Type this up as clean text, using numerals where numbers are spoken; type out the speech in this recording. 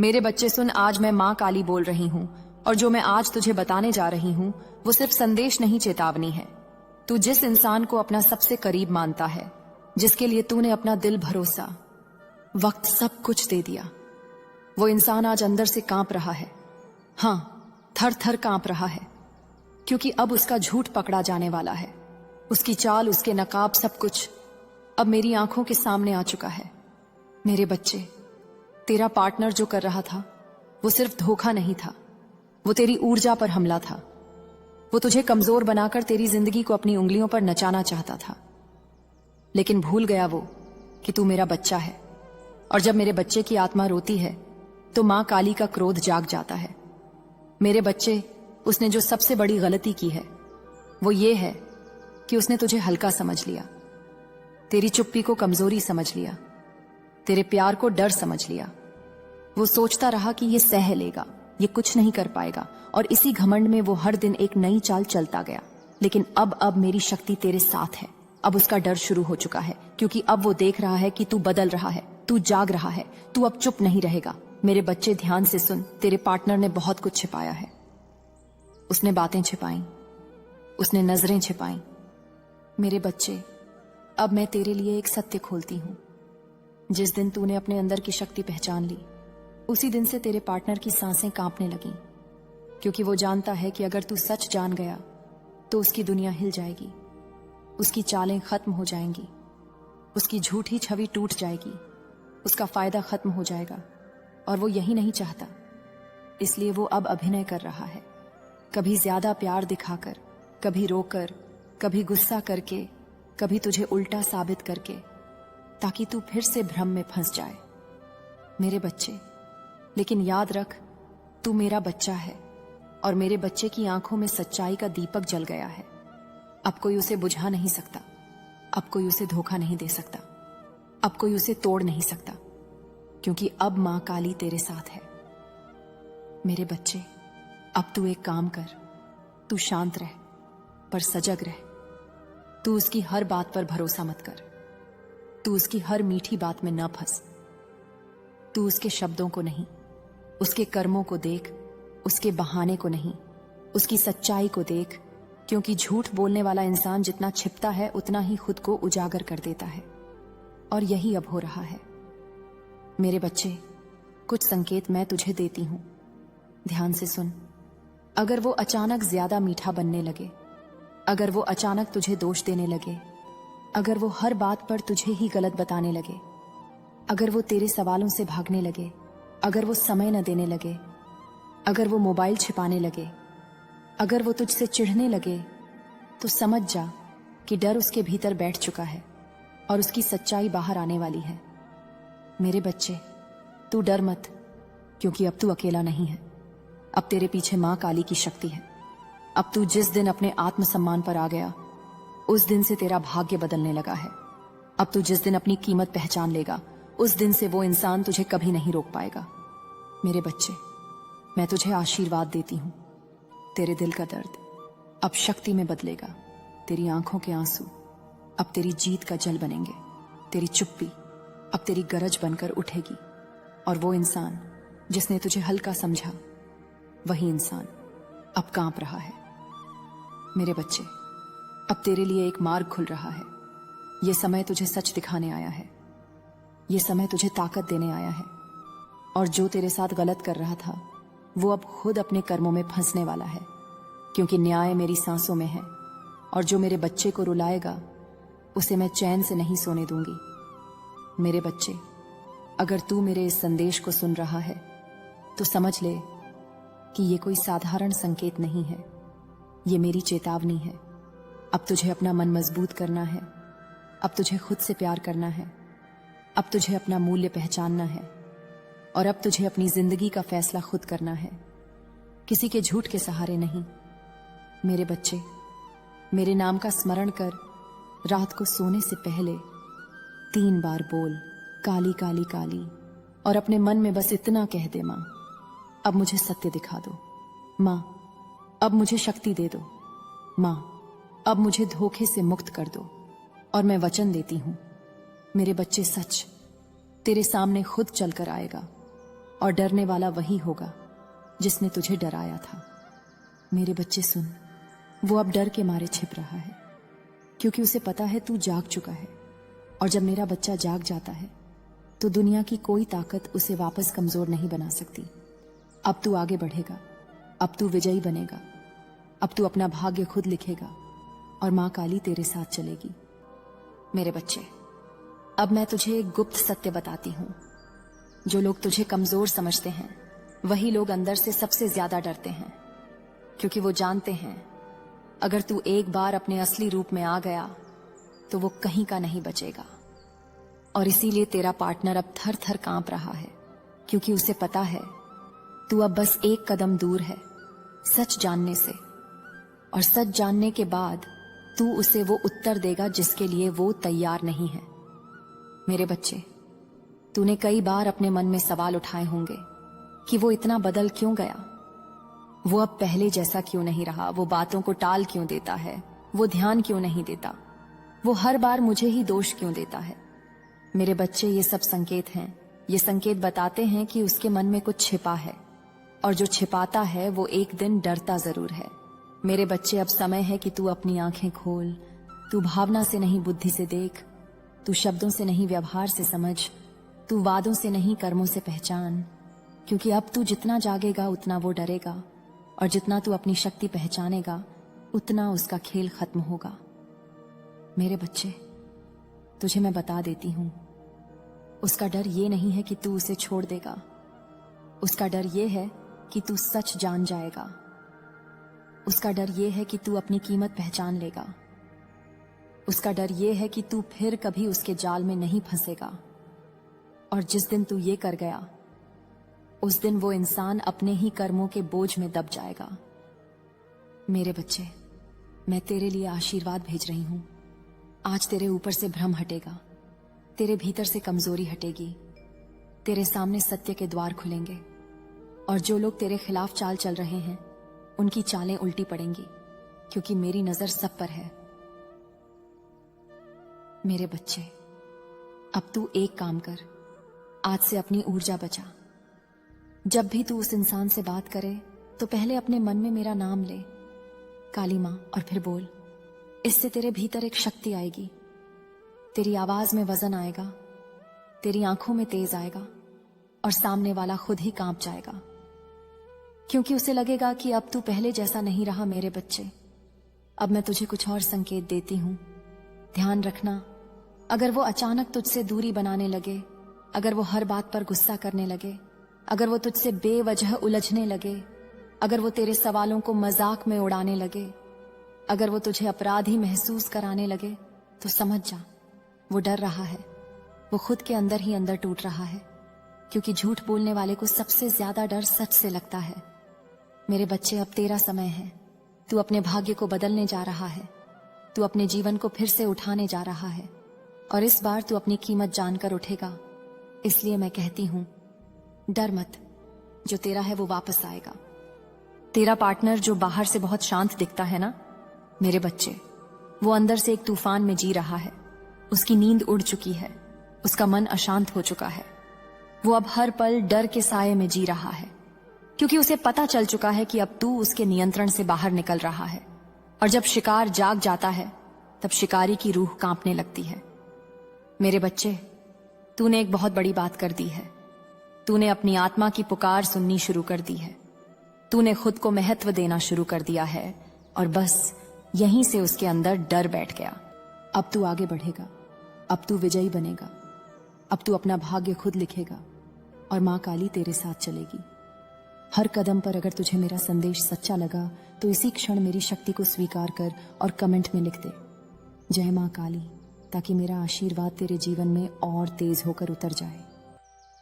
मेरे बच्चे सुन, आज मैं माँ काली बोल रही हूँ और जो मैं आज तुझे बताने जा रही हूँ वो सिर्फ संदेश नहीं, चेतावनी है। तू जिस इंसान को अपना सबसे करीब मानता है, जिसके लिए तूने अपना दिल, भरोसा, वक्त, सब कुछ दे दिया, वो इंसान आज अंदर से कांप रहा है। हाँ, थर थर कांप रहा है, क्योंकि अब उसका झूठ पकड़ा जाने वाला है। उसकी चाल, उसके नकाब, सब कुछ अब मेरी आंखों के सामने आ चुका है। मेरे बच्चे, तेरा पार्टनर जो कर रहा था वो सिर्फ धोखा नहीं था, वो तेरी ऊर्जा पर हमला था। वो तुझे कमजोर बनाकर तेरी जिंदगी को अपनी उंगलियों पर नचाना चाहता था, लेकिन भूल गया वो कि तू मेरा बच्चा है। और जब मेरे बच्चे की आत्मा रोती है तो मां काली का क्रोध जाग जाता है। मेरे बच्चे, उसने जो सबसे बड़ी गलती की है वो ये है कि उसने तुझे हल्का समझ लिया, तेरी चुप्पी को कमजोरी समझ लिया, तेरे प्यार को डर समझ लिया। वो सोचता रहा कि ये सह लेगा, ये कुछ नहीं कर पाएगा, और इसी घमंड में वो हर दिन एक नई चाल चलता गया। लेकिन अब मेरी शक्ति तेरे साथ है। अब उसका डर शुरू हो चुका है, क्योंकि अब वो देख रहा है कि तू बदल रहा है, तू जाग रहा है, तू अब चुप नहीं रहेगा। मेरे बच्चे, ध्यान से सुन, तेरे पार्टनर ने बहुत कुछ छिपाया है। उसने बातें छिपाई, उसने नजरें छिपाई। मेरे बच्चे, अब मैं तेरे लिए एक सत्य खोलती हूं। जिस दिन तूने अपने अंदर की शक्ति पहचान ली, उसी दिन से तेरे पार्टनर की सांसें कांपने लगीं, क्योंकि वो जानता है कि अगर तू सच जान गया तो उसकी दुनिया हिल जाएगी, उसकी चालें खत्म हो जाएंगी, उसकी झूठी छवि टूट जाएगी, उसका फायदा खत्म हो जाएगा। और वो यही नहीं चाहता, इसलिए वो अब अभिनय कर रहा है, कभी ज्यादा प्यार दिखाकर, कभी रोकर, कभी गुस्सा करके, कभी तुझे उल्टा साबित करके, ताकि तू फिर से भ्रम में फंस जाए। मेरे बच्चे, लेकिन याद रख, तू मेरा बच्चा है और मेरे बच्चे की आंखों में सच्चाई का दीपक जल गया है। अब कोई उसे बुझा नहीं सकता, अब कोई उसे धोखा नहीं दे सकता, अब कोई उसे तोड़ नहीं सकता, क्योंकि अब मां काली तेरे साथ है। मेरे बच्चे, अब तू एक काम कर, तू शांत रह पर सजग रह। तू उसकी हर बात पर भरोसा मत कर, तू उसकी हर मीठी बात में न फंस। तू उसके शब्दों को नहीं, उसके कर्मों को देख, उसके बहाने को नहीं, उसकी सच्चाई को देख, क्योंकि झूठ बोलने वाला इंसान जितना छिपता है उतना ही खुद को उजागर कर देता है, और यही अब हो रहा है। मेरे बच्चे, कुछ संकेत मैं तुझे देती हूं, ध्यान से सुन। अगर वो अचानक ज्यादा मीठा बनने लगे, अगर वो अचानक तुझे दोष देने लगे, अगर वो हर बात पर तुझे ही गलत बताने लगे, अगर वो तेरे सवालों से भागने लगे, अगर वो समय न देने लगे, अगर वो मोबाइल छिपाने लगे, अगर वो तुझसे चिढ़ने लगे, तो समझ जा कि डर उसके भीतर बैठ चुका है और उसकी सच्चाई बाहर आने वाली है। मेरे बच्चे, तू डर मत, क्योंकि अब तू अकेला नहीं है। अब तेरे पीछे मां काली की शक्ति है। अब तू जिस दिन अपने आत्मसम्मान पर आ गया, उस दिन से तेरा भाग्य बदलने लगा है। अब तू जिस दिन अपनी कीमत पहचान लेगा, उस दिन से वो इंसान तुझे कभी नहीं रोक पाएगा। मेरे बच्चे, मैं तुझे आशीर्वाद देती हूं। तेरे दिल का दर्द अब शक्ति में बदलेगा, तेरी आंखों के आंसू अब तेरी जीत का जल बनेंगे, तेरी चुप्पी अब तेरी गरज बनकर उठेगी, और वो इंसान जिसने तुझे हल्का समझा, वही इंसान अब कांप रहा है। मेरे बच्चे, अब तेरे लिए एक मार्ग खुल रहा है। ये समय तुझे सच दिखाने आया है, ये समय तुझे ताकत देने आया है, और जो तेरे साथ गलत कर रहा था वो अब खुद अपने कर्मों में फंसने वाला है, क्योंकि न्याय मेरी सांसों में है, और जो मेरे बच्चे को रुलाएगा उसे मैं चैन से नहीं सोने दूंगी। मेरे बच्चे, अगर तू मेरे इस संदेश को सुन रहा है तो समझ ले कि ये कोई साधारण संकेत नहीं है, ये मेरी चेतावनी है। अब तुझे अपना मन मजबूत करना है, अब तुझे खुद से प्यार करना है, अब तुझे अपना मूल्य पहचानना है, और अब तुझे अपनी जिंदगी का फैसला खुद करना है, किसी के झूठ के सहारे नहीं। मेरे बच्चे, मेरे नाम का स्मरण कर रात को सोने से पहले 3 बार बोल, काली काली काली, और अपने मन में बस इतना कह दे, मां अब मुझे सत्य दिखा दो, मां अब मुझे शक्ति दे दो, मां अब मुझे धोखे से मुक्त कर दो। और मैं वचन देती हूं, मेरे बच्चे, सच तेरे सामने खुद चलकर आएगा और डरने वाला वही होगा जिसने तुझे डराया था। मेरे बच्चे सुन, वो अब डर के मारे छिप रहा है, क्योंकि उसे पता है तू जाग चुका है। और जब मेरा बच्चा जाग जाता है तो दुनिया की कोई ताकत उसे वापस कमजोर नहीं बना सकती। अब तू आगे बढ़ेगा, अब तू विजयी बनेगा, अब तू अपना भाग्य खुद लिखेगा और मां काली तेरे साथ चलेगी। मेरे बच्चे, अब मैं तुझे एक गुप्त सत्य बताती हूं। जो लोग तुझे कमजोर समझते हैं वही लोग अंदर से सबसे ज्यादा डरते हैं, क्योंकि वो जानते हैं अगर तू एक बार अपने असली रूप में आ गया तो वो कहीं का नहीं बचेगा। और इसीलिए तेरा पार्टनर अब थर थर कांप रहा है, क्योंकि उसे पता है तू अब बस एक कदम दूर है सच जानने से। और सच जानने के बाद तू उसे वो उत्तर देगा जिसके लिए वो तैयार नहीं है। मेरे बच्चे, तूने कई बार अपने मन में सवाल उठाए होंगे कि वो इतना बदल क्यों गया, वो अब पहले जैसा क्यों नहीं रहा, वो बातों को टाल क्यों देता है, वो ध्यान क्यों नहीं देता, वो हर बार मुझे ही दोष क्यों देता है। मेरे बच्चे, ये सब संकेत हैं। ये संकेत बताते हैं कि उसके मन में कुछ छिपा है, और जो छिपाता है वो एक दिन डरता जरूर है। मेरे बच्चे, अब समय है कि तू अपनी आंखें खोल। तू भावना से नहीं बुद्धि से देख, तू शब्दों से नहीं व्यवहार से समझ, तू वादों से नहीं कर्मों से पहचान। क्योंकि अब तू जितना जागेगा उतना वो डरेगा, और जितना तू अपनी शक्ति पहचानेगा उतना उसका खेल खत्म होगा। मेरे बच्चे, तुझे मैं बता देती हूं, उसका डर ये नहीं है कि तू उसे छोड़ देगा, उसका डर ये है कि तू सच जान जाएगा। उसका डर ये है कि तू अपनी कीमत पहचान लेगा। उसका डर ये है कि तू फिर कभी उसके जाल में नहीं फंसेगा। और जिस दिन तू ये कर गया उस दिन वो इंसान अपने ही कर्मों के बोझ में दब जाएगा। मेरे बच्चे, मैं तेरे लिए आशीर्वाद भेज रही हूं। आज तेरे ऊपर से भ्रम हटेगा, तेरे भीतर से कमजोरी हटेगी, तेरे सामने सत्य के द्वार खुलेंगे, और जो लोग तेरे खिलाफ चाल चल रहे हैं उनकी चालें उल्टी पड़ेंगी, क्योंकि मेरी नजर सब पर है। मेरे बच्चे, अब तू एक काम कर, आज से अपनी ऊर्जा बचा। जब भी तू उस इंसान से बात करे तो पहले अपने मन में मेरा नाम ले, काली मां, और फिर बोल। इससे तेरे भीतर एक शक्ति आएगी, तेरी आवाज में वजन आएगा, तेरी आंखों में तेज आएगा, और सामने वाला खुद ही कांप जाएगा, क्योंकि उसे लगेगा कि अब तू पहले जैसा नहीं रहा। मेरे बच्चे, अब मैं तुझे कुछ और संकेत देती हूं, ध्यान रखना। अगर वो अचानक तुझसे दूरी बनाने लगे, अगर वो हर बात पर गुस्सा करने लगे, अगर वो तुझसे बेवजह उलझने लगे, अगर वो तेरे सवालों को मजाक में उड़ाने लगे, अगर वो तुझे अपराधी महसूस कराने लगे, तो समझ जा वो डर रहा है, वो खुद के अंदर ही अंदर टूट रहा है, क्योंकि झूठ बोलने वाले को सबसे ज्यादा डर सच से लगता है। मेरे बच्चे, अब तेरा समय है। तू अपने भाग्य को बदलने जा रहा है, तू अपने जीवन को फिर से उठाने जा रहा है, और इस बार तू अपनी कीमत जानकर उठेगा। इसलिए मैं कहती हूं, डर मत, जो तेरा है वो वापस आएगा। तेरा पार्टनर जो बाहर से बहुत शांत दिखता है ना, मेरे बच्चे, वो अंदर से एक तूफान में जी रहा है। उसकी नींद उड़ चुकी है, उसका मन अशांत हो चुका है। वो अब हर पल डर के साये में जी रहा है, क्योंकि उसे पता चल चुका है कि अब तू उसके नियंत्रण से बाहर निकल रहा है। और जब शिकार जाग जाता है तब शिकारी की रूह कांपने लगती है। मेरे बच्चे, तूने एक बहुत बड़ी बात कर दी है। तूने अपनी आत्मा की पुकार सुननी शुरू कर दी है। तूने खुद को महत्व देना शुरू कर दिया है, और बस यहीं से उसके अंदर डर बैठ गया। अब तू आगे बढ़ेगा, अब तू विजयी बनेगा, अब तू अपना भाग्य खुद लिखेगा, और मां काली तेरे साथ चलेगी। हर कदम पर अगर तुझे मेरा संदेश सच्चा लगा तो इसी क्षण मेरी शक्ति को स्वीकार कर और कमेंट में लिख दे, जय मां काली, ताकि मेरा आशीर्वाद तेरे जीवन में और तेज होकर उतर जाए।